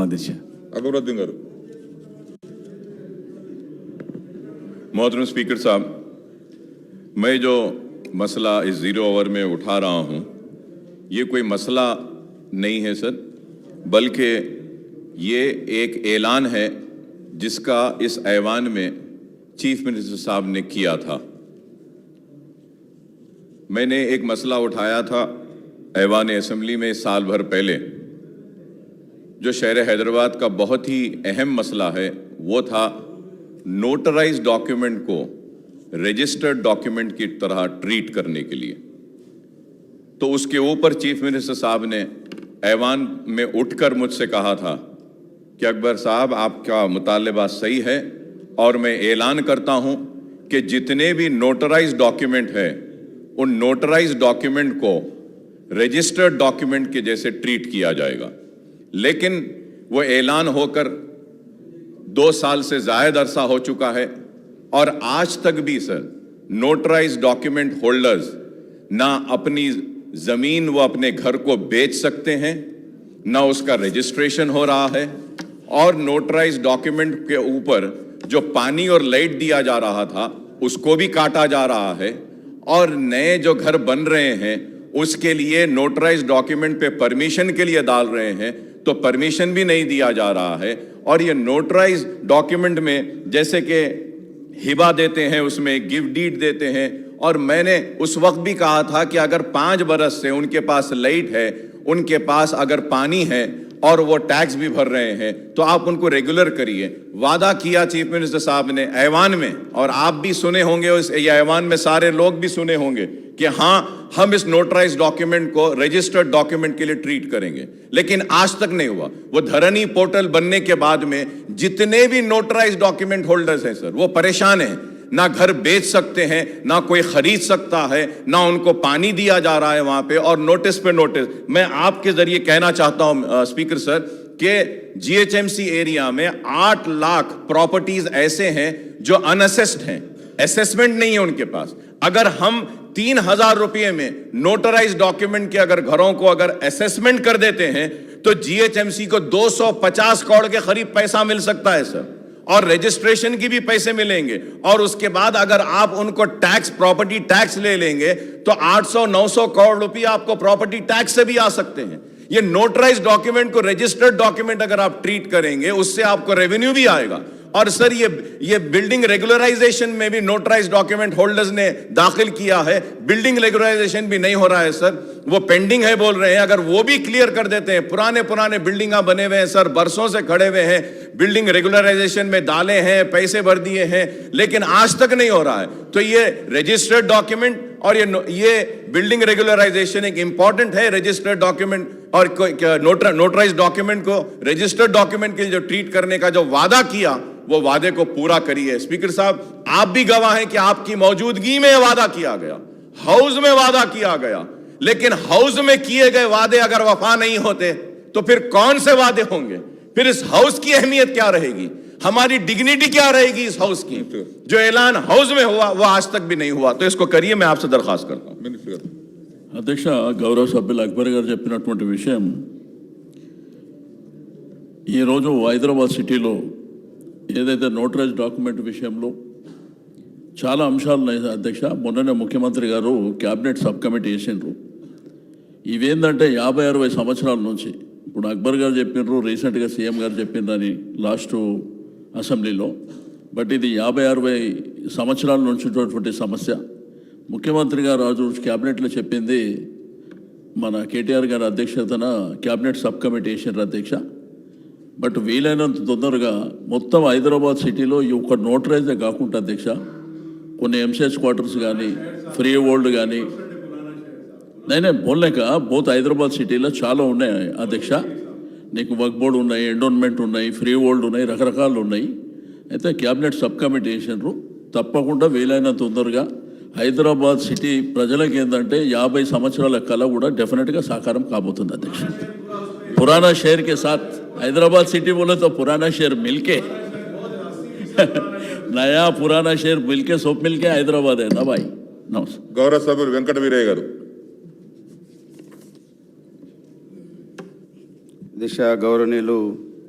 చేస్తాం అధ్యక్ష. అక్బరుద్దీన్ గారు. मोहतरम स्पीकर साहब, मैं जो मसला इस ज़ीरो आवर में उठा रहा हूँ ये कोई मसला नहीं है सर, बल्कि ये एक ऐलान है जिसका इस ऐवान में चीफ मिनिस्टर साहब ने किया था. मैंने एक मसला उठाया था ऐवान असेंबली में साल भर पहले, जो शहर हैदराबाद का बहुत ही अहम मसला है, वो था नोटराइज डॉक्यूमेंट को रजिस्टर्ड डॉक्यूमेंट की तरह ट्रीट करने के लिए. तो उसके ऊपर चीफ मिनिस्टर साहब ने ऐवान में उठकर मुझसे कहा था कि अकबर साहब आपका मुतालबा सही है और मैं ऐलान करता हूं कि जितने भी नोटराइज डॉक्यूमेंट है उन नोटराइज डॉक्यूमेंट को रजिस्टर्ड डॉक्यूमेंट के जैसे ट्रीट किया जाएगा. लेकिन वो ऐलान होकर 2 साल से ज़ायद अरसा हो चुका है और आज तक भी सर नोटराइज डॉक्यूमेंट होल्डर्स ना अपनी ज़मीन वो अपने घर को बेच सकते हैं, ना उसका रजिस्ट्रेशन हो रहा है, और नोटराइज डॉक्यूमेंट के ऊपर जो पानी और लाइट दिया जा रहा था उसको भी काटा जा रहा है, और नए जो घर बन रहे हैं उसके लिए नोटराइज डॉक्यूमेंट पे परमिशन के लिए डाल रहे हैं तो परमिशन भी नहीं दिया जा रहा है. और ये नोटराइज डॉक्यूमेंट में जैसे कि हिबा देते हैं, उसमें गिफ्ट डीड देते हैं, और मैंने उस वक्त भी कहा था कि अगर 5 बरस से उनके पास लाइट है, उनके पास अगर पानी है और वो टैक्स भी भर रहे हैं तो आप उनको रेगुलर करिए. वादा किया चीफ मिनिस्टर साहब ने ऐवान में, और आप भी सुने होंगे, ये ऐवान में सारे लोग भी सुने होंगे कि हाँ हम इस नोटराइज डॉक्यूमेंट को रजिस्टर्ड डॉक्यूमेंट के लिए ट्रीट करेंगे. लेकिन आज तक नहीं हुआ. वो धरनी पोर्टल बनने के बाद में जितने भी नोटराइज डॉक्यूमेंट होल्डर्स हैं सर वो परेशान हैं, ना घर बेच सकते हैं, ना कोई खरीद सकता है, ना उनको पानी दिया जा रहा है वहां पे, और नोटिस पे नोटिस. मैं आपके जरिए कहना चाहता हूं स्पीकर सर कि जीएचएमसी एरिया में 8 लाख प्रॉपर्टीज ऐसे हैं जो अनअसेस्ड हैं, असेसमेंट नहीं है उनके पास. अगर हम 3,000 रुपये में नोटराइज डॉक्यूमेंट के अगर घरों को अगर असेसमेंट कर देते हैं तो जीएचएमसी को 250 करोड़ के करीब पैसा मिल सकता है सर, और रजिस्ट्रेशन की भी पैसे मिलेंगे. और उसके बाद अगर आप उनको टैक्स, प्रॉपर्टी टैक्स ले लेंगे तो 800-900 करोड़ रुपए आपको प्रॉपर्टी टैक्स से भी आ सकते हैं. ये नोटराइज डॉक्यूमेंट को रजिस्टर्ड डॉक्यूमेंट अगर आप ट्रीट करेंगे उससे आपको रेवेन्यू भी आएगा. और सर ये बिल्डिंग रेगुलराइजेशन में भी नोटराइज डॉक्यूमेंट होल्डर्स ने दाखिल किया है, बिल्डिंग रेगुलराइजेशन भी नहीं हो रहा है सर, वो पेंडिंग है बोल रहे हैं. अगर वो भी क्लियर कर देते हैं, पुराने बिल्डिंग बने हुए हैं सर, बरसों से खड़े हुए हैं, बिल्डिंग रेगुलराइजेशन में डाले हैं, पैसे भर दिए हैं, लेकिन आज तक नहीं हो रहा है. तो ये रजिस्टर्ड डॉक्यूमेंट और ये बिल्डिंग रेगुलराइजेशन एक इंपॉर्टेंट है. रजिस्टर्ड डॉक्यूमेंट और नोटराइज डॉक्यूमेंट को रजिस्टर्ड डॉक्यूमेंट के लिए जो ट्रीट करने का जो वादा किया वो वादे को पूरा करिए. स्पीकर साहब आप भी गवाह हैं कि आपकी मौजूदगी में वादा किया गया, हाउस में वादा किया गया, लेकिन हाउस में किए गए वादे अगर वफा नहीं होते तो फिर कौन से वादे होंगे? फिर इस हाउस की अहमियत क्या रहेगी? हमारी डिग्निटी क्या रहेगी इस हाउस की? जो ऐलान हाउस में हुआ वो आज तक भी नहीं हुआ. तो इसको करिए, मैं आपसे दरखास्त करता हूं. అధ్యక్ష, గౌరవ సభ్యులు అక్బర్ గారు చెప్పినటువంటి విషయం, ఈరోజు హైదరాబాద్ సిటీలో ఏదైతే నోటరైజ్ డాక్యుమెంట్ విషయంలో చాలా అంశాలు ఉన్నాయి అధ్యక్ష. మొన్ననే ముఖ్యమంత్రి గారు క్యాబినెట్ సబ్ కమిటీ వేసిండ్రు. ఇవేంటంటే 50-60 సంవత్సరాల నుంచి, ఇప్పుడు అక్బర్ గారు చెప్పినారు, రీసెంట్గా సీఎం గారు చెప్పిందని లాస్ట్ అసెంబ్లీలో, బట్ ఇది 50-60 సంవత్సరాల నుంచి ఉన్నటువంటి సమస్య. ముఖ్యమంత్రి గారు రాజు క్యాబినెట్లో చెప్పింది, మన కేటీఆర్ గారి అధ్యక్షతన క్యాబినెట్ సబ్ కమిటీ వేసిండ్రు అధ్యక్ష. బట్ వీలైనంత తొందరగా మొత్తం హైదరాబాద్ సిటీలో ఈ ఒక్క నోటరైజే కాకుండా అధ్యక్ష, కొన్ని ఎంసీహెచ్ క్వార్టర్స్ కానీ, ఫ్రీ వరల్డ్ కానీ, నేనే బోల్లేక బోత్ హైదరాబాద్ సిటీలో చాలా ఉన్నాయి అధ్యక్ష. నీకు వర్క్ బోర్డు ఉన్నాయి, ఎండోన్మెంట్ ఉన్నాయి, ఫ్రీ వరల్డ్ ఉన్నాయి, రకరకాలు ఉన్నాయి. అయితే క్యాబినెట్ సబ్ కమిటీ వేసినారు. తప్పకుండా వీలైనంత తొందరగా హైదరాబాద్ సిటీ ప్రజలకు ఏంటంటే 50 సంవత్సరాల కళ కూడా డెఫినెట్గా సాకారం కాబోతుంది అధ్యక్ష. पुराना शहर के साथ हैदराबाद सिटी बोले तो पुराना शहर मिलके नया पुराना शहर मिलके सब मिलके हैदराबाद है ना भाई. नमस्कार. गौरव सभ्युలు వెంకట వీరయ్య గారు. దిశ గౌరవనీయులు